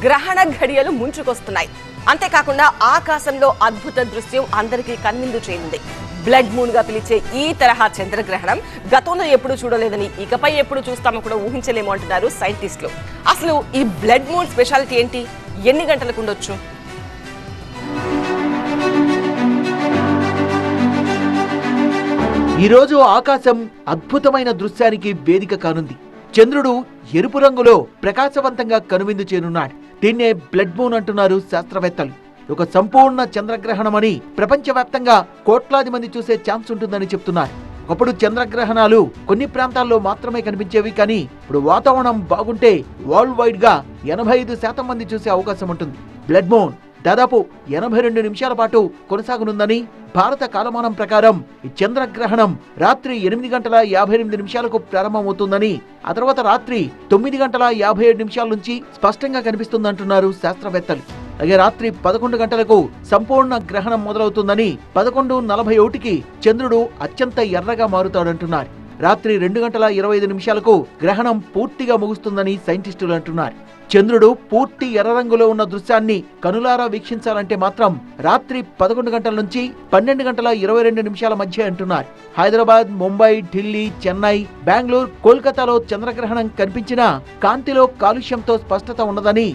గ్రహణ ఘడియలు ముంచుకొస్తున్నాయి. అంతేకాకుండా ఆకాశంలో అద్భుత దృశ్యం అందరికీ కన్విందు చేయనుంది. బ్లడ్ మూన్ గా పిలిచే ఈ తరహా చంద్రగ్రహణం గతంలో ఎప్పుడు చూడలేదని, ఇకపై ఎప్పుడు చూస్తామో కూడా ఊహించలేము అంటున్నారు సైంటిస్టులు. అసలు ఈ బ్లడ్ మూన్ స్పెషాలిటీ ఏంటి? ఎన్ని గంటలకు ఉండొచ్చు? ఈరోజు ఆకాశం అద్భుతమైన దృశ్యానికి వేదిక కానుంది. చంద్రుడు ఎరుపు రంగులో ప్రకాశవంతంగా కనువిందు చేరున్నాడు. దీన్నే బ్లడ్ మూన్ అంటున్నారు శాస్త్రవేత్తలు. ఒక సంపూర్ణ చంద్రగ్రహణమని ప్రపంచవ్యాప్తంగా కోట్లాది మంది చూసే ఛాన్స్ ఉంటుందని చెప్తున్నారు. ఒకప్పుడు చంద్రగ్రహణాలు కొన్ని ప్రాంతాల్లో మాత్రమే కనిపించేవి, కానీ ఇప్పుడు వాతావరణం బాగుంటే వరల్డ్ వైడ్ గా 85% మంది చూసే అవకాశం ఉంటుంది. బ్లడ్ మూన్ దాదాపు 82 నిమిషాల పాటు కొనసాగనుందని, భారత కాలమానం ప్రకారం ఈ చంద్రగ్రహణం రాత్రి 8:58 ప్రారంభమవుతుందని, ఆ తర్వాత రాత్రి 9:57 నుంచి స్పష్టంగా కనిపిస్తుందంటున్నారు శాస్త్రవేత్తలు. అలాగే రాత్రి 11 గంటలకు సంపూర్ణ గ్రహణం మొదలవుతుందని, 11:41కి చంద్రుడు అత్యంత ఎర్రగా మారుతాడంటున్నారు. రాత్రి 2:25 గ్రహణం పూర్తిగా ముగుస్తుందని సైంటిస్టులు అంటున్నారు. చంద్రుడు పూర్తి ఎర్ర రంగులో ఉన్న దృశ్యాన్ని కనులారా వీక్షించాలంటే మాత్రం రాత్రి 11 గంటల నుంచి 12:22 మధ్య అంటున్నారు. హైదరాబాద్, ముంబై, ఢిల్లీ, చెన్నై, బెంగళూరు, కోల్కతాలో చంద్రగ్రహణం కనిపించినా కాంతిలో కాలుష్యంతో స్పష్టత ఉండదని,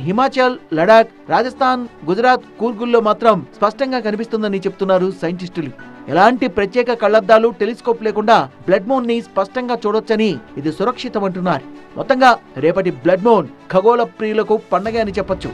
హిమాచల్, లడాక్, రాజస్థాన్, గుజరాత్, కూర్గుల్లో మాత్రం స్పష్టంగా కనిపిస్తుందని చెప్తున్నారు సైంటిస్టులు. ఎలాంటి ప్రత్యేక కళ్లద్దాలు, టెలిస్కోప్ లేకుండా బ్లడ్ మూన్ ని స్పష్టంగా చూడొచ్చని, ఇది సురక్షితమంటున్నారు. మొత్తంగా రేపటి బ్లడ్ మూన్ ఖగోళ ప్రియులకు పండగ అని చెప్పొచ్చు.